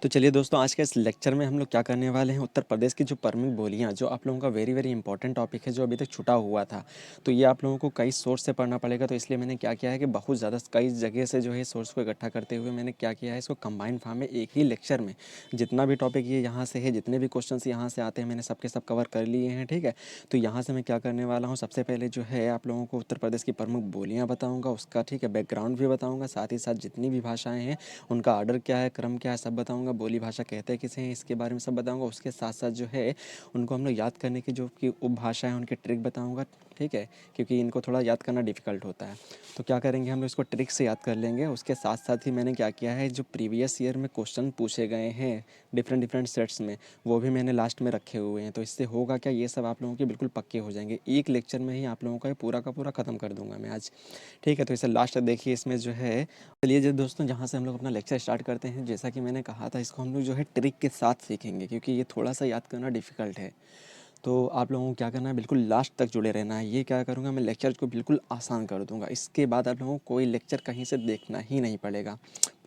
तो चलिए दोस्तों, आज के इस लेक्चर में हम लोग क्या करने वाले हैं, उत्तर प्रदेश की जो प्रमुख बोलियाँ, जो आप लोगों का वेरी वेरी इंपॉर्टेंट टॉपिक है, जो अभी तक छूटा हुआ था। तो ये आप लोगों को कई सोर्स से पढ़ना पड़ेगा। तो इसलिए मैंने क्या किया है कि बहुत ज़्यादा कई जगह से जो है सोर्स को इकट्ठा करते हुए मैंने क्या किया है, इसको कंबाइंड फॉर्म में एक ही लेक्चर में जितना भी टॉपिक ये यहाँ से है, जितने भी क्वेश्चन यहाँ से आते हैं, मैंने सबके सब कवर कर लिए हैं। ठीक है, तो यहाँ से मैं क्या करने वाला हूँ, सबसे पहले जो है आप लोगों को उत्तर प्रदेश की प्रमुख बोलियाँ बताऊँगा, उसका ठीक है बैकग्राउंड भी बताऊँगा, साथ ही साथ जितनी भी भाषाएँ हैं उनका ऑर्डर क्या है, क्रम क्या है, सब बताऊंगा। बोली भाषा कहते हैं किसे हैं, इसके बारे में सब बताऊंगा। उसके साथ साथ जो है उनको हम लोग याद करने की जो कि उपभाषा है उनके ट्रिक बताऊंगा। ठीक है, क्योंकि इनको थोड़ा याद करना डिफिकल्ट होता है। तो क्या करेंगे, हम लोग इसको ट्रिक से याद कर लेंगे। उसके साथ साथ ही मैंने क्या किया है, जो प्रीवियस ईयर में क्वेश्चन पूछे गए हैं डिफरेंट डिफरेंट सेट्स में, वो भी मैंने लास्ट में रखे हुए हैं। तो इससे होगा क्या, ये सब आप लोगों के बिल्कुल पक्के हो जाएंगे। एक लेक्चर में ही आप लोगों का ये पूरा का पूरा ख़त्म कर दूंगा मैं आज। ठीक है, तो इसे लास्ट तक देखिए। इसमें जो है, चलिए जो दोस्तों, जहाँ से हम लोग अपना लेक्चर स्टार्ट करते हैं, जैसा कि मैंने कहा था, इसको हम लोग जो है ट्रिक के साथ सीखेंगे, क्योंकि ये थोड़ा सा याद करना डिफ़िकल्ट है। तो आप लोगों को क्या करना है, बिल्कुल लास्ट तक जुड़े रहना है। ये क्या करूँगा, मैं लेक्चर को बिल्कुल आसान कर दूँगा। इसके बाद आप लोगों को कोई लेक्चर कहीं से देखना ही नहीं पड़ेगा।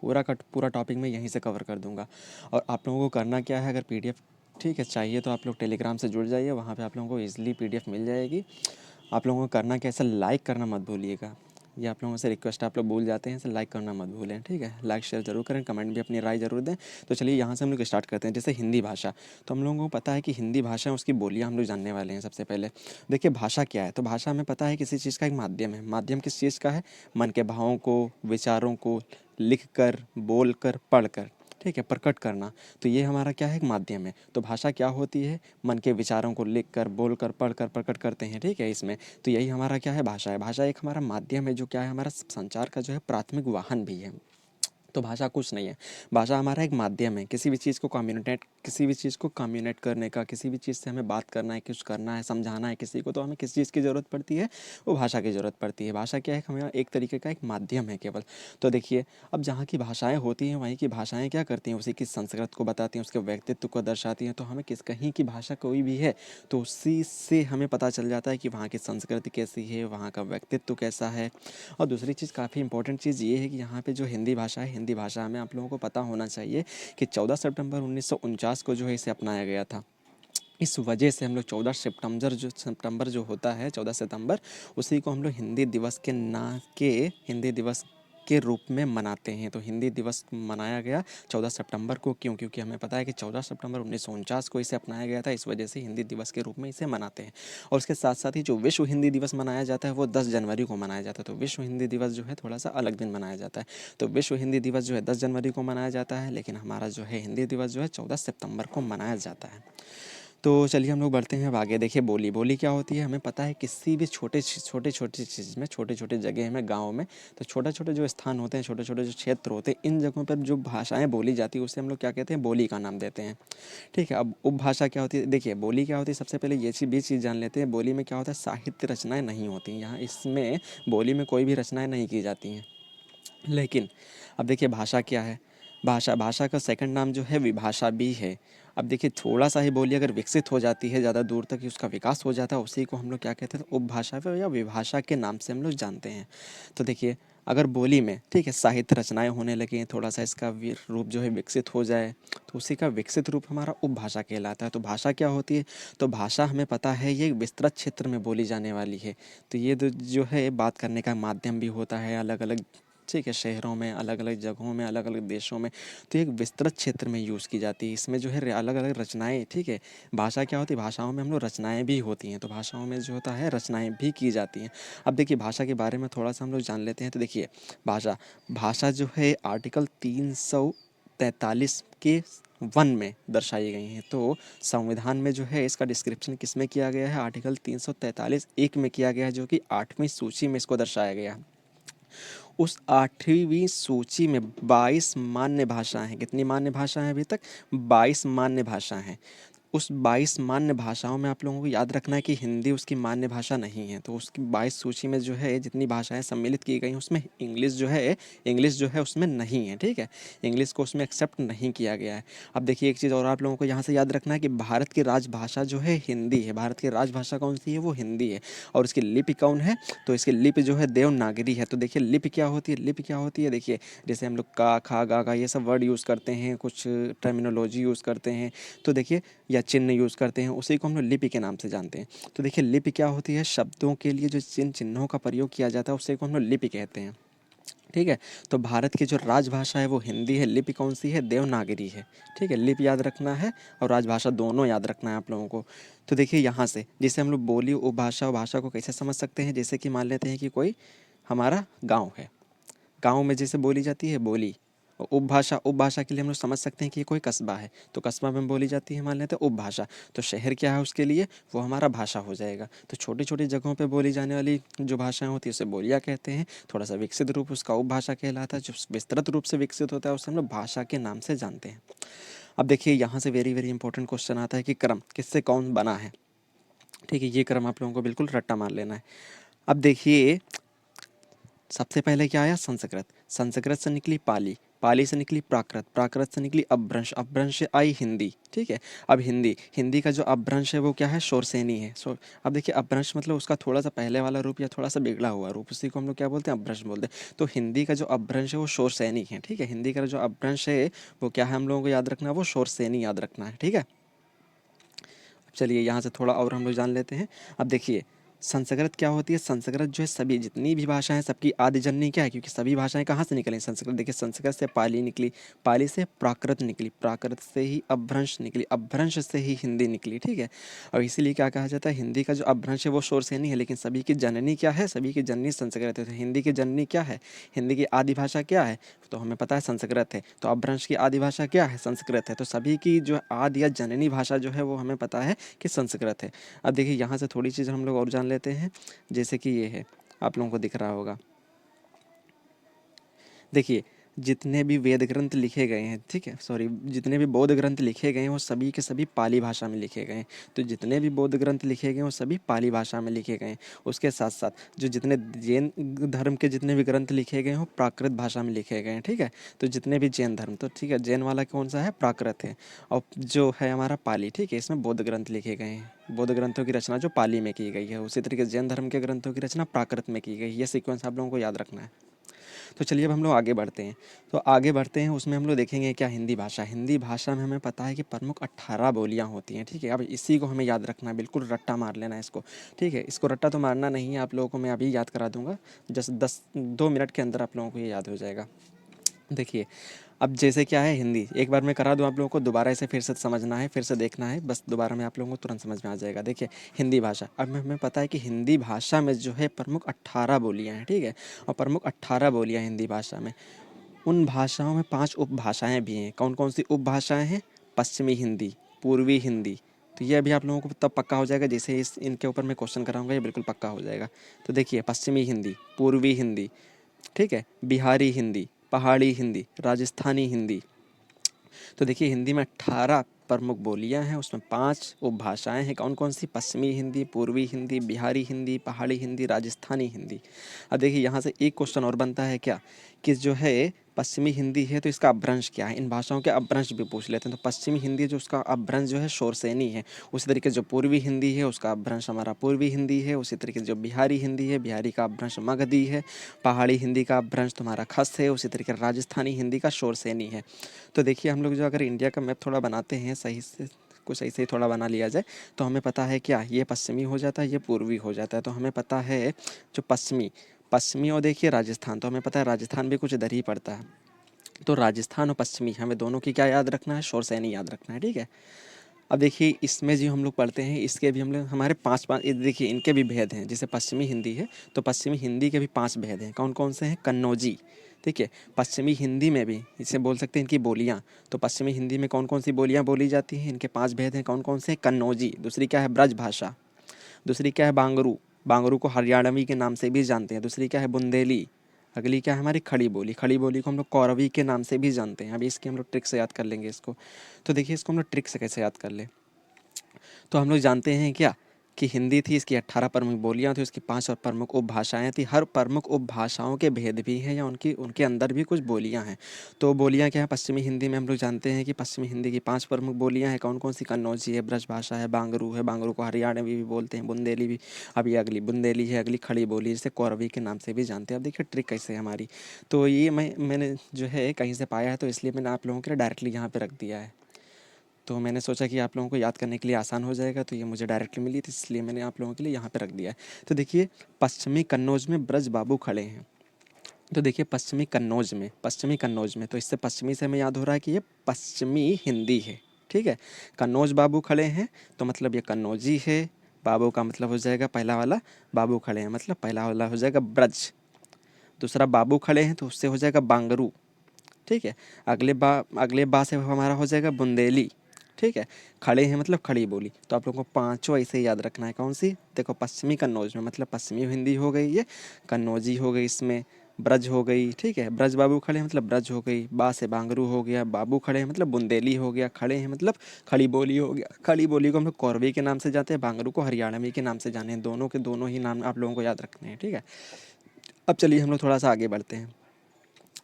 पूरा का पूरा टॉपिक मैं यहीं से कवर कर दूँगा। और आप लोगों को करना क्या है, अगर पीडीएफ ठीक है चाहिए तो आप लोग टेलीग्राम से जुड़ जाइए, वहाँ पे आप लोगों को ईज़िली पीडीएफ मिल जाएगी। आप लोगों को करना क्या है, इसे लाइक करना मत भूलिएगा। ये आप लोगों से रिक्वेस्ट है, आप लोग भूल जाते हैं, इसे लाइक करना मत भूलें। ठीक है, लाइक शेयर जरूर करें, कमेंट भी अपनी राय जरूर दें। तो चलिए यहाँ से हम लोग स्टार्ट करते हैं। जैसे हिंदी भाषा, तो हम लोगों को पता है कि हिंदी भाषा है, उसकी बोलियाँ हम लोग जानने वाले हैं। सबसे पहले देखिए भाषा क्या है। तो भाषा हमें पता है किसी चीज़ का एक माध्यम है। माध्यम किस चीज़ का है, मन के भावों को, विचारों को लिख कर, बोल कर, पढ़ कर, ठीक है, प्रकट करना। तो ये हमारा क्या है, एक माध्यम है। तो भाषा क्या होती है, मन के विचारों को लिख कर, बोल कर, पढ़ कर प्रकट करते हैं। ठीक है, इसमें तो यही हमारा क्या है, भाषा है। भाषा एक हमारा माध्यम है, जो क्या है, हमारा संचार का जो है प्राथमिक वाहन भी है। तो भाषा कुछ नहीं है, भाषा हमारा एक माध्यम है। किसी भी चीज़ को कम्युनिकेट करने का, किसी भी चीज़ से हमें बात करना है, कुछ करना है, समझाना है किसी को, तो हमें किस चीज़ की ज़रूरत पड़ती है, वो भाषा की ज़रूरत पड़ती है। भाषा क्या है, हमें एक तरीके का एक माध्यम है केवल। तो देखिए, अब जहाँ की भाषाएं होती हैं, वहीं की भाषाएं क्या करती हैं, उसी की संस्कृत को बताती हैं, उसके व्यक्तित्व को दर्शाती हैं। तो हमें किस कहीं की भाषा कोई भी है, तो उसी से हमें पता चल जाता है कि वहाँ की संस्कृति कैसी है, वहाँ का व्यक्तित्व कैसा है। और दूसरी चीज़, काफ़ी इंपॉर्टेंट चीज़ ये है कि यहाँ पे जो हिंदी भाषा है, हिंदी भाषा में आप लोगों को पता होना चाहिए कि 14 सितंबर 1949 को जो है इसे अपनाया गया था। इस वजह से हम लोग 14 सितंबर जो होता है, 14 सितंबर, उसी को हम लोग हिंदी दिवस के रूप में मनाते हैं। तो हिंदी दिवस मनाया गया 14 सितंबर को। क्यों? क्योंकि हमें पता है कि 14 सितंबर 1949 को इसे अपनाया गया था, इस वजह से हिंदी दिवस के रूप में इसे मनाते हैं। और उसके साथ साथ ही जो विश्व हिंदी दिवस मनाया जाता है, वो 10 जनवरी को मनाया जाता है। तो विश्व हिंदी दिवस जो है थोड़ा सा अलग दिन मनाया जाता है। तो विश्व हिंदी दिवस जो है 10 जनवरी को मनाया जाता है, लेकिन हमारा जो है हिंदी दिवस जो है 14 सितंबर को मनाया जाता है। तो चलिए हम लोग बढ़ते हैं अब आगे। देखिए बोली, बोली क्या होती है, हमें पता है किसी भी छोटे छोटे चीज़ में, छोटे छोटे जगह में, गाँव में, तो छोटे छोटे जो स्थान होते हैं, छोटे छोटे जो क्षेत्र होते हैं, इन जगहों पर जो भाषाएं बोली जाती है, उसे हम लोग क्या कहते हैं, बोली का नाम देते हैं। ठीक है, अब उपभाषा क्या होती है, देखिए बोली क्या होती है, सबसे पहले ये चीज़ जान लेते हैं। बोली में क्या होता है, साहित्य रचनाएं नहीं होती यहाँ, इसमें बोली में कोई भी रचनाएं नहीं की जाती हैं। लेकिन अब देखिए भाषा क्या है, भाषा भाषा का सेकंड नाम जो है विभाषा भी है। अब देखिए थोड़ा सा ही बोली अगर विकसित हो जाती है, ज़्यादा दूर तक ही उसका विकास हो जाता है, उसी को हम लोग क्या कहते हैं, तो उपभाषा या विभाषा के नाम से हम लोग जानते हैं। तो देखिए, अगर बोली में ठीक है साहित्य रचनाएं होने लगी, थोड़ा सा इसका रूप जो है विकसित हो जाए, तो उसी का विकसित रूप हमारा उपभाषा कहलाता है। तो भाषा क्या होती है, तो भाषा हमें पता है ये एक विस्तृत क्षेत्र में बोली जाने वाली है। तो ये जो है बात करने का माध्यम भी होता है अलग अलग, ठीक है, शहरों में, अलग अलग जगहों में, अलग अलग देशों में। तो एक विस्तृत क्षेत्र में यूज़ की जाती है। इसमें जो है अलग अलग रचनाएं, ठीक है, भाषा क्या होती है, भाषाओं में हम लोग रचनाएं भी होती हैं। तो भाषाओं में जो होता है रचनाएं भी की जाती हैं। अब देखिए भाषा के बारे में थोड़ा सा हम लोग जान लेते हैं। तो देखिए भाषा भाषा जो है आर्टिकल 343 के 1 में दर्शाई गई हैं। तो संविधान में जो है इसका डिस्क्रिप्शन किस में किया गया है, आर्टिकल 343(1) में किया गया है, जो कि 8वीं सूची में इसको दर्शाया गया है। उस 8वीं सूची में 22 मान्य भाषाएं हैं। कितनी मान्य भाषाएं हैं अभी तक, 22 मान्य भाषा हैं। उस 22 मान्य भाषाओं में आप लोगों को याद रखना है कि हिंदी उसकी मान्य भाषा नहीं है। तो उसकी 22 सूची में जो है जितनी भाषाएँ सम्मिलित की गई हैं उसमें इंग्लिश जो है उसमें नहीं है, ठीक है? इंग्लिश को उसमें एक्सेप्ट नहीं किया गया है। अब देखिए एक चीज़ और आप लोगों को यहाँ से याद रखना है कि भारत की राजभाषा जो है हिंदी है। भारत की राजभाषा कौन-सी है? वो हिंदी है। और इसकी लिपि कौन है? तो इसकी लिपि जो है देवनागरी है। तो देखिए लिपि क्या होती है? लिपि क्या होती है? देखिए जैसे हम लोग का, खा, गा, घा ये सब वर्ड यूज़ करते हैं, कुछ टर्मिनोलॉजी यूज़ करते हैं, तो देखिए या चिन्ह यूज़ करते हैं, उसी को हम लोग लिपि के नाम से जानते हैं। तो देखिए लिपि क्या होती है? शब्दों के लिए जो चिन्हों का प्रयोग किया जाता है उसी को हम लोग लिपि कहते हैं, ठीक है? तो भारत की जो राजभाषा है वो हिंदी है। लिपि कौन सी है? देवनागरी है, ठीक है? लिपि याद रखना है और राजभाषा दोनों याद रखना है आप लोगों को। तो देखिए यहाँ से जैसे हम लोग बोली उपभाषा और भाषा को कैसे समझ सकते हैं? जैसे कि मान लेते हैं कि कोई हमारा गाँव है, गाँव में जैसे बोली जाती है बोली। और उपभाषा के लिए हम लोग समझ सकते हैं कि ये कोई कस्बा है, तो कस्बा में बोली जाती है मान लेते हैं उपभाषा। तो शहर क्या है उसके लिए? वो हमारा भाषा हो जाएगा। तो छोटी-छोटी जगहों पे बोली जाने वाली जो भाषाएँ होती हैं उसे बोलियाँ कहते हैं। थोड़ा-सा विकसित रूप उसका उपभाषा कहलाता है। जो विस्तृत रूप से विकसित होता है उसे हम लोग भाषा के नाम से जानते हैं। अब देखिए यहाँ से वेरी वेरी इंपॉर्टेंट क्वेश्चन आता है कि क्रम किससे कौन बना है, ठीक है? ये क्रम आप लोगों को बिल्कुल रट्टा मार लेना है। अब देखिए सबसे पहले क्या आया? संस्कृत। संस्कृत से निकली पाली, पाली से निकली प्राकृत, प्राकृत से निकली अपभ्रंश, अपभ्रंश से आई हिंदी, ठीक है? अब हिंदी, हिंदी का जो अपभ्रंश है वो क्या है? शोरसेनी है। अब देखिए अपभ्रंश मतलब उसका थोड़ा सा पहले वाला रूप या थोड़ा सा बिगड़ा हुआ रूप, उसी को हम लोग क्या बोलते हैं? अपभ्रंश बोलते हैं। तो हिंदी का जो अपभ्रंश है वो शोरसेनी है, ठीक है? हिंदी का जो अपभ्रंश है वो क्या है हम लोगों को याद रखना है? वो शोरसेनी याद रखना है, ठीक है? चलिए यहाँ से थोड़ा और हम लोग जान लेते हैं। अब देखिए संस्कृत क्या होती है? संस्कृत जो है सभी जितनी भी भाषाएं सबकी आदि जननी क्या है? क्योंकि सभी भाषाएं कहाँ से निकली? संस्कृत। देखिए संस्कृत से पाली निकली, पाली से प्राकृत निकली, प्राकृत से ही अपभ्रंश निकली, अपभ्रंश से ही हिंदी निकली, ठीक है? और इसीलिए क्या कहा जाता है? हिंदी का जो अपभ्रंश है वो शोरसेनी है, लेकिन सभी की जननी क्या है? सभी की जननी संस्कृत है। तो हिंदी की जननी क्या है? हिंदी की आदि भाषा क्या है? तो हमें पता है संस्कृत है। तो अपभ्रंश की आदि भाषा क्या है? संस्कृत है। तो सभी की जो आदि या जननी भाषा जो है वो हमें पता है कि संस्कृत है। अब देखिए यहाँ से थोड़ी चीज़ हम लोग और जान लेते हैं, जैसे कि ये है, आप लोगों को दिख रहा होगा। देखिए जितने भी वेद ग्रंथ लिखे गए हैं, ठीक है, सॉरी, जितने भी बौद्ध ग्रंथ लिखे गए हैं वो सभी के सभी पाली भाषा में लिखे गए हैं। तो जितने भी बौद्ध ग्रंथ लिखे गए हैं वो सभी पाली भाषा में लिखे गए हैं। उसके साथ साथ जो जितने जैन धर्म के जितने भी ग्रंथ लिखे गए हैं वो प्राकृत भाषा में लिखे गए हैं, ठीक है? तो जितने भी जैन धर्म, तो ठीक है, जैन वाला कौन सा है? प्राकृत है। और जो है हमारा पाली, ठीक है, इसमें बौद्ध ग्रंथ लिखे गए हैं। बौद्ध ग्रंथों की रचना जो पाली में की गई है, उसी तरीके से जैन धर्म के ग्रंथों की रचना प्राकृत में की गई है। ये सीक्वेंस आप लोगों को याद रखना है। तो चलिए अब हम लोग आगे बढ़ते हैं। तो आगे बढ़ते हैं उसमें हम लोग देखेंगे क्या? हिंदी भाषा में हमें पता है कि प्रमुख 18 बोलियाँ होती हैं, ठीक है? अब इसी को हमें याद रखना है, बिल्कुल रट्टा मार लेना है इसको, ठीक है? इसको रट्टा तो मारना नहीं है, आप लोगों को मैं अभी याद करा दूंगा। जस्ट 2 मिनट के अंदर आप लोगों को ये याद हो जाएगा। देखिए अब जैसे क्या है हिंदी, एक बार मैं करा दूं आप लोगों को, दोबारा इसे फिर से समझना है, फिर से देखना है, बस दोबारा में आप लोगों को तुरंत समझ में आ जाएगा। देखिए हिंदी भाषा, अब हमें पता है कि हिंदी भाषा में जो है प्रमुख 18 बोलियाँ हैं, ठीक है? और प्रमुख 18 बोलियाँ हिंदी भाषा में, उन भाषाओं में 5 उपभाषाएँ भी हैं। कौन-कौन सी उपभाषाएँ हैं? पश्चिमी हिंदी, पूर्वी हिंदी। तो ये अभी आप लोगों को तब पक्का हो जाएगा जैसे इस इनके ऊपर मैं क्वेश्चन कराऊँगा, ये बिल्कुल पक्का हो जाएगा। तो देखिए पश्चिमी हिंदी, पूर्वी हिंदी, ठीक है? बिहारी हिंदी, पहाड़ी हिंदी, राजस्थानी हिंदी। तो देखिए हिंदी में 18 प्रमुख बोलियाँ हैं, उसमें 5 उपभाषाएँ हैं। कौन-कौन सी? पश्चिमी हिंदी, पूर्वी हिंदी, बिहारी हिंदी, पहाड़ी हिंदी, राजस्थानी हिंदी। अब देखिए यहाँ से एक क्वेश्चन और बनता है क्या? कि जो है पश्चिमी हिंदी है तो इसका अपभ्रंश क्या है? इन भाषाओं के अपभ्रंश भी पूछ लेते हैं। तो पश्चिमी हिंदी जो उसका अपभ्रंश जो है शोरसेनी है। उसी तरीके से जो पूर्वी हिंदी है उसका अपभ्रंश हमारा पूर्वी हिंदी है। उसी तरीके से जो बिहारी हिंदी है, बिहारी का अपभ्रंश मगधी है। पहाड़ी हिंदी का अपभ्रंश तुम्हारा खस है। उसी तरीके से राजस्थानी हिंदी का शोरसेनी है। तो देखिए हम लोग जो अगर इंडिया का मैप थोड़ा बनाते हैं सही से, कुछ सही से थोड़ा बना लिया जाए, तो हमें पता है क्या? ये पश्चिमी हो जाता है, ये पूर्वी हो जाता है। तो हमें पता है जो पश्चिमी, पश्चिमी और देखिए राजस्थान, तो हमें पता है राजस्थान भी कुछ इधर ही पड़ता है। तो राजस्थान और पश्चिमी हमें दोनों की क्या याद रखना है? शोरसेनी याद रखना है, ठीक है? अब देखिए इसमें जो हम लोग पढ़ते हैं इसके भी हम लोग हमारे 5-5 ये देखिए इनके भी भेद हैं। जैसे पश्चिमी हिंदी है तो पश्चिमी हिंदी के भी 5 भेद हैं। कौन-कौन से हैं? कन्नौजी, ठीक है? पश्चिमी हिंदी में भी इसे बोल सकते हैं इनकी बोलियाँ। तो पश्चिमी हिंदी में कौन-कौन सी बोलियाँ बोली जाती हैं? इनके 5 भेद हैं। कौन-कौन से? कन्नौजी, दूसरी क्या है? ब्रज भाषा, दूसरी क्या है? बांगरू, बांगरू को हरियाणवी के नाम से भी जानते हैं। दूसरी क्या है? बुंदेली, अगली क्या है हमारी? खड़ी बोली, खड़ी बोली को हम लोग कौरवी के नाम से भी जानते हैं। अभी इसकी हम लोग ट्रिक से याद कर लेंगे इसको। तो देखिए इसको हम लोग ट्रिक से कैसे याद कर लें। तो हम लोग जानते हैं क्या कि हिंदी थी, इसकी 18 प्रमुख बोलियाँ थी, उसकी 5 और प्रमुख उपभाषाएँ थी। हर प्रमुख उपभाषाओं के भेद भी हैं या उनकी उनके अंदर भी कुछ बोलियाँ हैं। तो बोलियाँ क्या हैं? पश्चिमी हिंदी में हम लोग जानते हैं कि पश्चिमी हिंदी की 5 प्रमुख बोलियाँ हैं। कौन-कौन सी? कन्नौजी है, ब्रजभाषा है, बांगरू को हरियाणवी भी बोलते हैं, बुंदेली भी। अब ये अगली बुंदेली है, अगली खड़ी बोली, जिसे कोरवी के नाम से भी जानते हैं। अब देखिए ट्रिक कैसे है हमारी। तो ये मैंने जो है कहीं से पाया है, तो इसलिए मैंने आप लोगों के लिए डायरेक्टली यहाँ पे रख दिया है। तो मैंने सोचा कि आप लोगों को याद करने के लिए आसान हो जाएगा, तो ये मुझे डायरेक्टली मिली थी, इसलिए मैंने आप लोगों के लिए यहाँ पे रख दिया है। तो देखिए पश्चिमी कन्नौज में ब्रज बाबू खड़े हैं। तो देखिए पश्चिमी कन्नौज में, तो इससे पश्चिमी से हमें याद हो रहा है कि ये पश्चिमी हिंदी है। ठीक है, कन्नौज बाबू खड़े हैं, तो मतलब ये कन्नौजी है। बाबू का मतलब हो जाएगा पहला वाला, बाबू खड़े हैं मतलब पहला वाला हो जाएगा ब्रज। दूसरा बाबू खड़े हैं, तो उससे हो जाएगा बांगरू। ठीक है, अगले बा से हमारा हो जाएगा बुंदेली। ठीक है, खड़े हैं मतलब खड़ी बोली। तो आप लोगों को पांचों ऐसे याद रखना है। कौन सी? देखो पश्चिमी कन्नौज में मतलब पश्चिमी हिंदी हो गई, ये कन्नौजी हो गई, इसमें ब्रज हो गई। ठीक है, ब्रज बाबू खड़े हैं मतलब ब्रज हो गई, बा से बांगरू हो गया, बाबू खड़े हैं मतलब बुंदेली हो गया, खड़े हैं मतलब खड़ी बोली हो गया। खड़ी बोली को हम लोग कौरवी के नाम से जानते हैं, बांगरू को हरियाणवी के नाम से जाने हैं। दोनों के दोनों ही नाम आप लोगों को याद रखने हैं। ठीक है, अब चलिए हम लोग थोड़ा सा आगे बढ़ते हैं।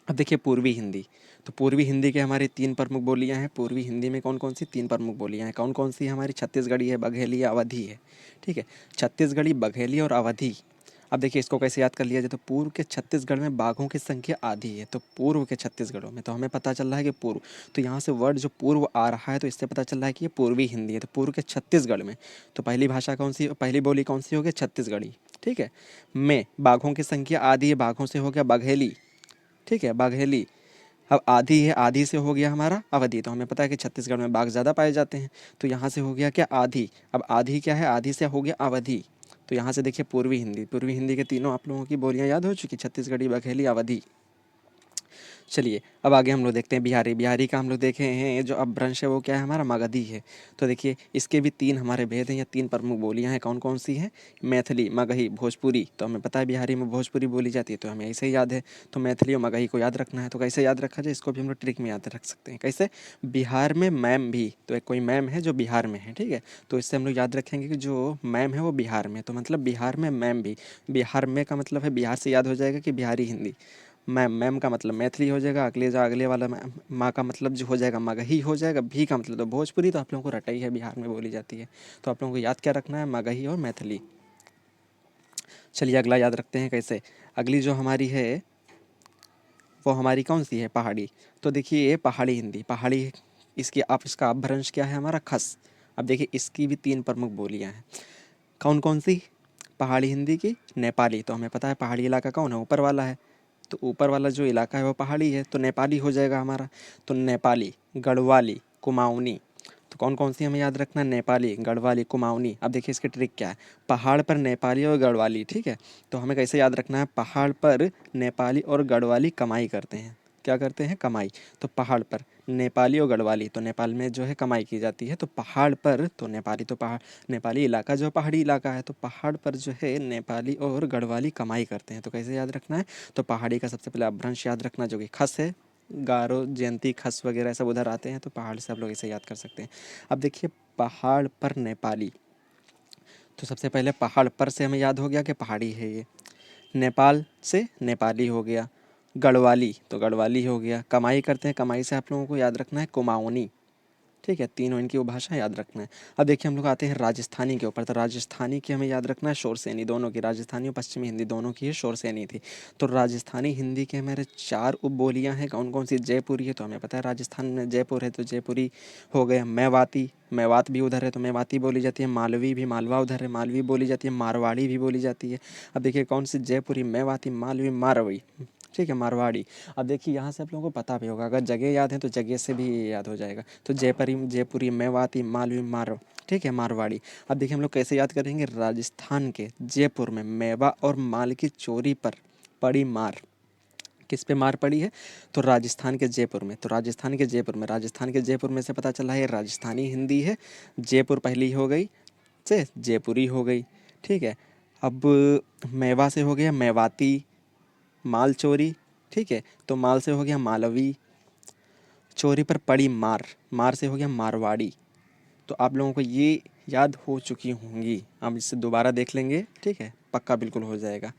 अब देखिए पूर्वी हिंदी। तो पूर्वी हिंदी के हमारे 3 प्रमुख बोलियाँ हैं। पूर्वी हिंदी में कौन-कौन सी 3 प्रमुख बोलियाँ हैं? कौन-कौन सी हमारी? छत्तीसगढ़ी है, बघेली है, अवधी है। ठीक है, छत्तीसगढ़ी, बघेली और अवधी। अब देखिए इसको कैसे याद कर लिया जाए? तो पूर्व के छत्तीसगढ़ में बाघों की संख्या आधी है। तो पूर्व के छत्तीसगढ़ों में, तो हमें पता चल रहा है कि पूर्व, तो यहाँ से वर्ड जो पूर्व आ रहा है, तो इससे पता चल रहा है कि ये पूर्वी हिंदी है। तो पूर्व के छत्तीसगढ़ में, तो पहली भाषा कौन सी, पहली बोली कौन सी हो गई? छत्तीसगढ़ी। ठीक है, में बाघों की संख्या आधी है, बाघों से हो गया बघेली। ठीक है, बघेली। अब आधी है, आधी से हो गया हमारा अवधि। तो हमें पता है कि छत्तीसगढ़ में बाघ ज़्यादा पाए जाते हैं, तो यहाँ से हो गया क्या? आधी। अब आधी क्या है? आधी से हो गया अवधि। तो यहाँ से देखिए पूर्वी हिंदी के तीनों आप लोगों की बोलियाँ याद हो चुकी, छत्तीसगढ़ी, बघेली, अवधी। चलिए अब आगे हम लोग देखते हैं बिहारी। बिहारी का हम लोग देखे हैं जो अपभ्रंश है वो क्या है हमारा? मगधी है। तो देखिए इसके भी 3 हमारे भेद हैं या 3 प्रमुख बोलियाँ हैं। कौन-कौन सी हैं? मैथिली, मगही, भोजपुरी। तो हमें पता है बिहारी में भोजपुरी बोली जाती है, तो हमें ऐसे ही याद है। तो मैथिली और मगही को याद रखना है। तो कैसे याद रखा जाए? इसको भी हम लोग ट्रिक में याद रख सकते हैं। कैसे? बिहार में मैम भी, तो एक कोई मैम है जो बिहार में है। ठीक है, तो इससे हम लोग याद रखेंगे कि जो मैम है वो बिहार में, तो मतलब बिहार में मैम भी। बिहार में का मतलब है बिहार से याद हो जाएगा कि बिहारी हिंदी। मैम का मतलब मैथिली हो जाएगा। अगले वाला माँ का मतलब जो हो जाएगा मगही हो जाएगा। भी का मतलब तो भोजपुरी, तो आप लोगों को रटाई है, बिहार में बोली जाती है। तो आप लोगों को याद क्या रखना है? मगही और मैथिली। चलिए अगला याद रखते हैं कैसे। अगली जो हमारी है वो हमारी कौन सी है? पहाड़ी। तो देखिए ये पहाड़ी हिंदी, पहाड़ी, इसका अपभ्रंश क्या है हमारा? खस। अब देखिए इसकी भी 3 प्रमुख बोलियाँ हैं। कौन-कौन सी? पहाड़ी हिंदी की नेपाली। तो हमें पता है पहाड़ी इलाका कौन है? ऊपर वाला है। तो ऊपर वाला जो इलाका है वो पहाड़ी है, तो नेपाली हो जाएगा हमारा। तो नेपाली, गढ़वाली, कुमाऊनी। तो कौन-कौन सी हमें याद रखना है? नेपाली, गढ़वाली, कुमाऊनी। अब देखिए इसकी ट्रिक क्या है? पहाड़ पर नेपाली और गढ़वाली। ठीक है, तो हमें कैसे याद रखना है? पहाड़ पर नेपाली और गढ़वाली कमाई करते हैं। क्या करते हैं? कमाई। तो पहाड़ पर नेपाली और गढ़वाली, तो नेपाल में जो है कमाई की जाती है। तो पहाड़ पर तो नेपाली, तो पहाड़, नेपाली इलाका जो पहाड़ी इलाका है, तो पहाड़ पर जो है नेपाली और गढ़वाली कमाई करते हैं। तो कैसे याद रखना है? तो पहाड़ी का सबसे पहले अपभ्रंश याद रखना जो कि खस है। गारो, जयंती, खस वगैरह सब उधर आते हैं, तो पहाड़ से आप लोग इसे याद कर सकते हैं। अब देखिए पहाड़ पर नेपाली, तो सबसे पहले पहाड़ पर से हमें याद हो गया कि पहाड़ी है ये। नेपाल से नेपाली हो गया। गढ़वाली, तो गढ़वाली हो गया। कमाई करते हैं, कमाई से आप लोगों को याद रखना है कुमाऊनी। ठीक है, तीनों इनकी उपभाषा याद रखना है। अब देखिए हम लोग आते हैं राजस्थानी के ऊपर। तो राजस्थानी की हमें याद रखना है शोरसेनी, दोनों की, राजस्थानी और पश्चिमी हिंदी दोनों की ही शोरसेनी थी। तो राजस्थानी हिंदी के हमारे 4 उपबोलियाँ हैं। कौन-कौन सी? जयपुरी है, तो हमें पता है राजस्थान में जयपुर है, तो जयपुरी हो गया। मेवाती, मेवात भी उधर है, तो मेवाती बोली जाती है। मालवी भी, मालवा उधर है, मालवी बोली जाती है। मारवाड़ी भी बोली जाती है। अब देखिए कौन सी? जयपुरी, मेवाती, मालवी, मारवाड़ी। ठीक है, मारवाड़ी। अब देखिए यहाँ से आप लोगों को पता भी होगा, अगर जगह याद है तो जगह से भी ये याद हो जाएगा। तो जयपुरी, मेवाती, मालवी, ठीक है, मारवाड़ी। अब देखिए हम लोग कैसे याद करेंगे? राजस्थान के जयपुर में मेवा और माल की चोरी पर पड़ी मार। किस पे मार पड़ी है? तो राजस्थान के जयपुर में। तो राजस्थान के जयपुर में से पता चला है राजस्थानी हिंदी है। जयपुर पहली हो गई से जयपुरी हो गई। ठीक है, अब मेवा से हो गया मेवाती, माल चोरी। ठीक है, तो माल से हो गया मालवी, चोरी पर पड़ी मार, मार से हो गया मारवाड़ी। तो आप लोगों को ये याद हो चुकी होंगी। हम इसे दोबारा देख लेंगे, ठीक है, पक्का बिल्कुल हो जाएगा।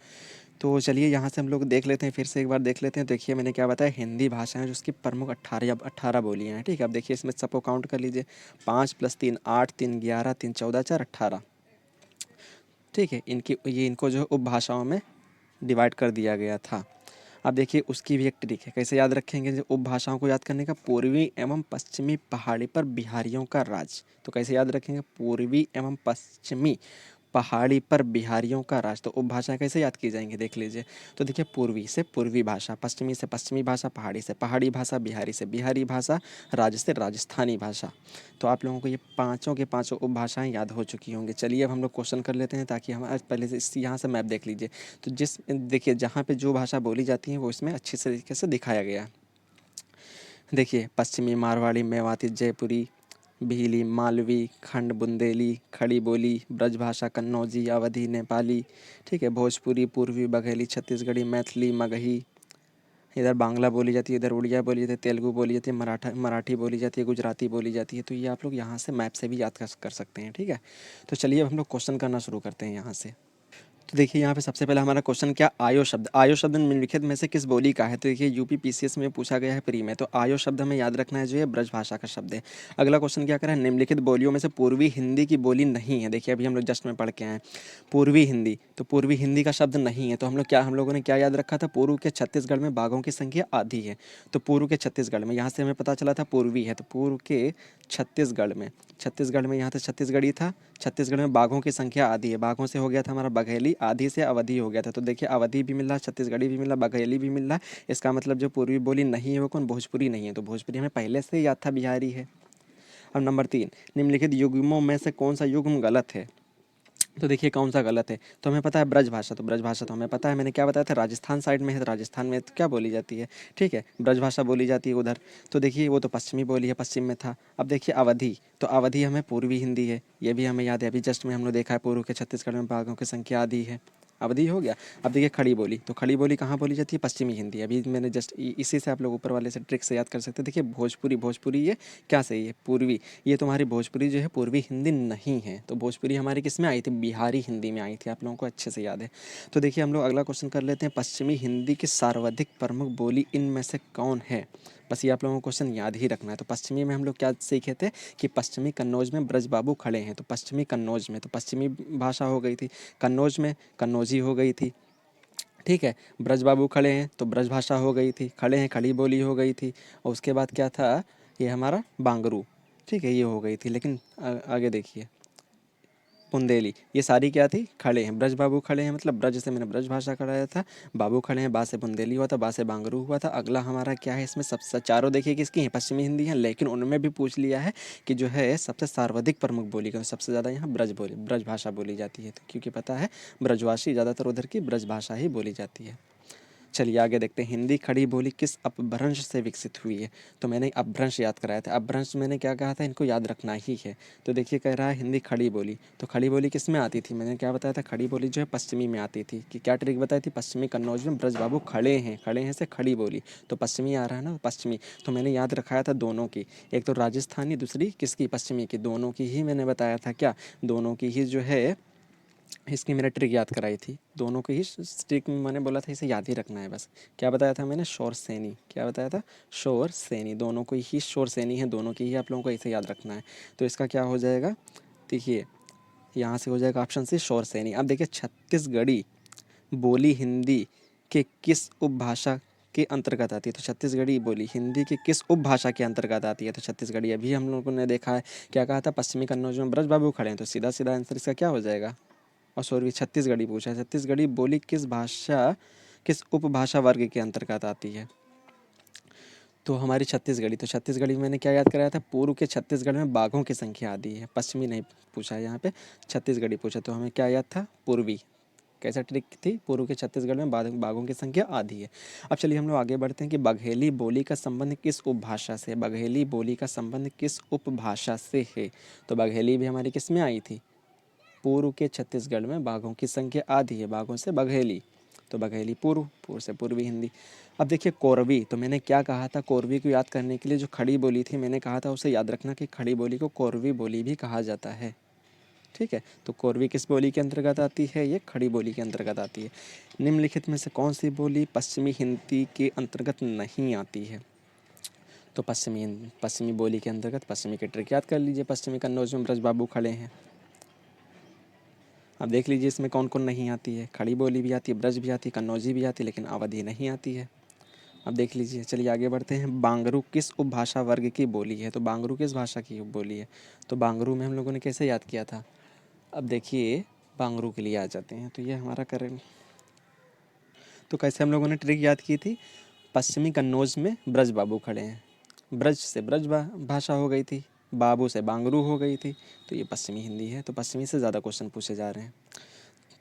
तो चलिए यहाँ से हम लोग देख लेते हैं, फिर से एक बार देख लेते हैं। देखिए मैंने क्या बताया, हिंदी भाषा है जो उसकी प्रमुख 18 बोलियाँ हैं, ठीक है। अब देखिए इसमें सबको काउंट कर लीजिए, 5 + 3 8, 3 11, 3 14, 4 18, ठीक है। इनको जो उपभाषाओं में डिवाइड कर दिया गया था। अब देखिए उसकी भी एक ट्रिक है, कैसे याद रखेंगे जो उपभाषाओं को याद करने का। पूर्वी एवं पश्चिमी पहाड़ी पर बिहारियों का राज। तो कैसे याद रखेंगे, पूर्वी एवं पश्चिमी पहाड़ी पर बिहारियों का राज। तो उपभाषाएं कैसे याद की जाएंगी, देख लीजिए। तो देखिए पूर्वी से पूर्वी भाषा, पश्चिमी से पश्चिमी भाषा, पहाड़ी से पहाड़ी भाषा, बिहारी से बिहारी भाषा, राज से राजस्थानी भाषा। तो आप लोगों को ये पाँचों के पाँचों उपभाषाएं याद हो चुकी होंगी। चलिए अब हम लोग क्वेश्चन कर लेते हैं, ताकि हम आज पहले से यहाँ से मैप देख लीजिए। तो देखिए जहाँ पे जो भाषा बोली जाती है वो इसमें अच्छी तरीके से दिखाया गया है। देखिए पश्चिमी मारवाड़ी, मेवाती, जयपुरी, भीली, मालवी, खंड बुंदेली, खड़ी बोली, ब्रजभाषा, कन्नौजी, अवधी, नेपाली, ठीक है, भोजपुरी, पूर्वी, बघेली, छत्तीसगढ़ी, मैथिली, मगही, इधर बांग्ला बोली जाती है, इधर उड़िया बोली जाती है, तेलुगु बोली जाती है, मराठी बोली जाती है, गुजराती बोली जाती है। तो ये आप लोग यहाँ से मैप से भी याद कर सकते हैं, ठीक है। तो चलिए अब हम लोग क्वेश्चन करना शुरू करते हैं यहाँ से। तो देखिए यहाँ पे सबसे पहले हमारा क्वेश्चन क्या, आयो शब्द निम्नलिखित में से किस बोली का है। तो देखिए यूपी पीसीएस में पूछा गया है प्री में। तो आयो शब्द हमें याद रखना है, जो ये ब्रज भाषा का शब्द है। अगला क्वेश्चन क्या करा है, निम्नलिखित बोलियों में से पूर्वी हिंदी की बोली नहीं है। देखिए अभी हम लोग जस्ट में पढ़ के आए पूर्वी हिंदी, तो पूर्वी हिंदी का शब्द नहीं है। तो हम लोगों ने क्या याद रखा था, पूर्व के छत्तीसगढ़ में बाघों की संख्या आधी है। तो पूर्व के छत्तीसगढ़ में, यहाँ से हमें पता चला था पूर्वी है, तो पूर्व के छत्तीसगढ़ में यहाँ से छत्तीसगढ़ी था। छत्तीसगढ़ में बाघों की संख्या आधी है। बाघों से हो गया था हमारा बघेली, आधी से अवधि हो गया था। तो देखिए अवधि भी मिल रहा है, छत्तीसगढ़ी भी मिल रहा है, बघेली भी मिल रहा है। इसका मतलब जो पूर्वी बोली नहीं है वो कौन, भोजपुरी नहीं है। तो भोजपुरी हमें पहले से ही याद था, बिहारी है। अब नंबर 3, निम्नलिखित युग्मों में से कौन सा युग्म गलत है। तो देखिए कौन सा गलत है। तो हमें पता है ब्रज भाषा, तो ब्रज भाषा तो हमें पता है, मैंने क्या बताया था, राजस्थान साइड में है। तो राजस्थान में तो क्या बोली जाती है, ठीक है, ब्रज भाषा बोली जाती है उधर। तो देखिए वो तो पश्चिमी बोली है, पश्चिम में था। अब देखिए अवधि, तो अवधि हमें पूर्वी हिंदी है, ये भी हमें याद है। अभी जस्ट में हम लोग देखा है पूर्व के छत्तीसगढ़ में बाघों की संख्या आधी है, अवधि हो गया। अब देखिए खड़ी बोली, तो खड़ी बोली कहाँ बोली जाती है, पश्चिमी हिंदी। अभी मैंने जस्ट इसी से आप लोग ऊपर वाले से ट्रिक से याद कर सकते हैं। देखिए भोजपुरी ये क्या सही है, पूर्वी। ये तुम्हारी भोजपुरी जो है पूर्वी हिंदी नहीं है। तो भोजपुरी हमारी किस में आई थी, बिहारी हिंदी में आई थी, आप लोगों को अच्छे से याद है। तो देखिए हम लोग अगला क्वेश्चन कर लेते हैं, पश्चिमी हिंदी की सर्वाधिक प्रमुख बोली इनमें से कौन है। बस ये आप लोगों को क्वेश्चन याद ही रखना है। तो पश्चिमी में हम लोग क्या सीखे थे कि पश्चिमी कन्नौज में ब्रजबाबू खड़े हैं। तो पश्चिमी कन्नौज में तो पश्चिमी भाषा हो गई थी, कन्नौज में कन्नौजी हो गई थी, ठीक है। ब्रजबाबू खड़े हैं तो ब्रज भाषा हो गई थी, खड़े हैं खड़ी बोली हो गई थी। और उसके बाद क्या था, ये हमारा बांगरू, ठीक है, ये हो गई थी। लेकिन आगे देखिए बुंदेली, ये सारी क्या थी, खड़े हैं। ब्रज बाबू खड़े हैं मतलब ब्रज से मैंने ब्रज भाषा कराया था, बाबू खड़े हैं, बा से बुंदेली हुआ था, बा से बांगरू हुआ था। अगला हमारा क्या है, इसमें सबसे चारों देखिए किसकी हैं, पश्चिमी हिंदी है। लेकिन उनमें भी पूछ लिया है कि जो है सबसे सर्वाधिक प्रमुख बोली का, सबसे ज़्यादा यहाँ ब्रज भाषा बोली जाती है। तो क्योंकि पता है ब्रजवासी ज़्यादातर उधर की ब्रज भाषा ही बोली जाती है। चलिए आगे देखते हैं, हिंदी खड़ी बोली किस अपभ्रंश से विकसित हुई है। तो मैंने अपभ्रंश याद कराया था, अपभ्रंश मैंने क्या कहा था, इनको याद रखना ही है। तो देखिए कह रहा है हिंदी खड़ी बोली, तो खड़ी बोली किस में आती थी, मैंने क्या बताया था, खड़ी बोली जो है पश्चिमी में आती थी। कि क्या ट्रिक बताई थी, पश्चिमी कन्नौज में ब्रज बाबू खड़े हैं से खड़ी बोली, तो पश्चिमी आ रहा है ना, पश्चिमी। तो मैंने याद रखाया था दोनों की, एक तो राजस्थानी, दूसरी किसकी, पश्चिमी की। दोनों की ही मैंने बताया था, क्या दोनों की ही जो है इसकी मैंने ट्रिक याद कराई थी। दोनों को ही ट्रिक में मैंने बोला था इसे याद ही रखना है बस। क्या बताया था मैंने, शोर सैनी, क्या बताया था, शोर सैनी। दोनों को ही शोर सैनी है, दोनों की ही आप लोगों को इसे याद रखना है। तो इसका क्या हो जाएगा, देखिए यहाँ से हो जाएगा ऑप्शन सी, शोर सैनी। अब देखिए छत्तीसगढ़ी बोली हिंदी के किस उपभाषा के अंतर्गत आती है। तो छत्तीसगढ़ी बोली हिंदी की किस उपभाषा के अंतर्गत आती है। तो छत्तीसगढ़ी अभी हम लोगों ने देखा है, क्या कहा था, पश्चिमी कन्नौज में ब्रज बाबू खड़े हैं। तो सीधा सीधा आंसर इसका क्या हो जाएगा, और सॉरी छत्तीसगढ़ी पूछा है, छत्तीसगढ़ी बोली किस उपभाषा वर्ग के अंतर्गत आती है। तो हमारी छत्तीसगढ़ी, तो छत्तीसगढ़ी मैंने क्या याद कराया था, पूर्व के छत्तीसगढ़ में बाघों की संख्या आधी है, पश्चिमी नहीं पूछा है यहाँ पे, छत्तीसगढ़ी पूछा। तो हमें क्या याद था, पूर्वी। कैसा ट्रिक थी, पूर्व के छत्तीसगढ़ में बाघों की संख्या आधी है। अब चलिए हम लोग आगे बढ़ते हैं कि बघेली बोली का संबंध किस उपभाषा से, बघेली बोली का संबंध किस उपभाषा से है। तो बघेली भी हमारी किस में आई थी, पूर्व के छत्तीसगढ़ में बाघों की संख्या आधी है, बाघों से बघेली। तो बघेली पूर्व से पूर्वी हिंदी। अब देखिए कोरवी, तो मैंने क्या कहा था, कोरवी को याद करने के लिए जो खड़ी बोली थी मैंने कहा था उसे याद रखना कि खड़ी बोली को कोरवी बोली भी कहा जाता है। ठीक है। तो कोरवी किस बोली के अंतर्गत आती है? ये खड़ी बोली के अंतर्गत आती है। निम्नलिखित में से कौन सी बोली पश्चिमी हिंदी के अंतर्गत नहीं आती है? तो पश्चिमी बोली के अंतर्गत पश्चिमी के ट्रिक याद कर लीजिए। पश्चिमी कन्नौज में ब्रज बाबू खड़े हैं। अब देख लीजिए इसमें कौन कौन नहीं आती है। खड़ी बोली भी आती है, ब्रज भी आती है, कन्नौजी भी आती है, लेकिन अवधी नहीं आती है। अब देख लीजिए, चलिए आगे बढ़ते हैं। बांगरू किस उपभाषा वर्ग की बोली है? तो बांगरू किस भाषा की बोली है? तो बांगरू में हम लोगों ने कैसे याद किया था? अब देखिए बांगरू के लिए आ जाते हैं। तो ये हमारा करेंगे, तो कैसे हम लोगों ने ट्रिक याद की थी? पश्चिमी कन्नौज में ब्रज बाबू खड़े हैं, ब्रज से भाषा हो गई थी, बाबू से बांगरू हो गई थी, तो ये पश्चिमी हिंदी है। तो पश्चिमी से ज़्यादा क्वेश्चन पूछे जा रहे हैं।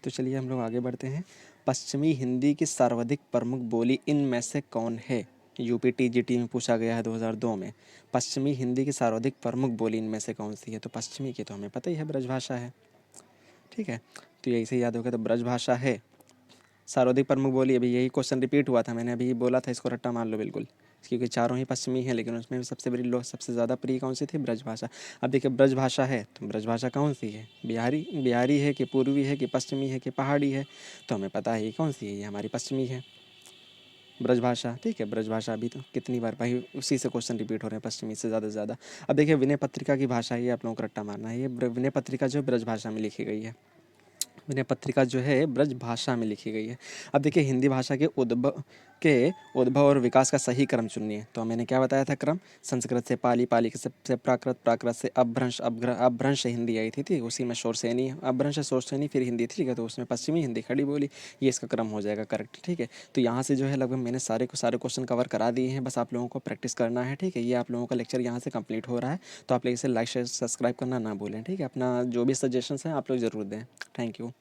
तो चलिए हम लोग आगे बढ़ते हैं। पश्चिमी हिंदी की सर्वाधिक प्रमुख बोली इनमें से कौन है? यूपी टीजीटी में पूछा गया है 2002 में। पश्चिमी हिंदी की सर्वाधिक प्रमुख बोली इनमें से कौन सी है? तो पश्चिमी की तो हमें पता ही है, ब्रजभाषा है। ठीक है, तो यही से याद होगा। तो ब्रजभाषा है सर्वाधिक प्रमुख बोली। अभी यही क्वेश्चन रिपीट हुआ था, मैंने अभी बोला था, इसको रट्टा मार लो बिल्कुल, क्योंकि चारों ही पश्चिमी हैं, लेकिन उसमें भी सबसे ज़्यादा प्रिय कौन सी थी? ब्रजभाषा। अब देखिए ब्रजभाषा है, तो ब्रजभाषा कौन सी है? बिहारी है कि पूर्वी है कि पश्चिमी है कि पहाड़ी है? तो हमें पता है ये कौन सी है, ये हमारी पश्चिमी है, ब्रजभाषा। ठीक है, ब्रजभाषा अभी तो कितनी बार भाई उसी से क्वेश्चन रिपीट हो रहे हैं, पश्चिमी से ज़्यादा से ज़्यादा। अब देखिए विनय पत्रिका की भाषा, ये आप लोगों को रट्टा मारना है। ये विनय पत्रिका जो है ब्रजभाषा में लिखी गई है। विनय पत्रिका जो है ब्रज भाषा में लिखी गई है। अब देखिए हिंदी भाषा के उद्भव और विकास का सही क्रम चुनिए। तो मैंने क्या बताया था क्रम? संस्कृत से पाली, पाली से प्राकृत, प्राकृत से अपभ्रंश, अपभ्रंश हिंदी आई थी उसी में शोरसेनी, अपभ्रंश शोरसेनी फिर हिंदी, ठीक है। तो उसमें पश्चिमी हिंदी खड़ी बोली, ये इसका क्रम हो जाएगा करेक्ट। ठीक है, तो यहाँ से जो है लगभग मैंने सारे क्वेश्चन कवर करा दिए हैं, बस आप लोगों को प्रैक्टिस करना है। ठीक है, ये आप लोगों का लेक्चर यहाँ से कंप्लीट हो रहा है। तो आप लोग इसे लाइक शेयर सब्सक्राइब करना ना भूलें। ठीक है, अपना जो भी सजेशंस हैं आप लोग ज़रूर दें। Thank you.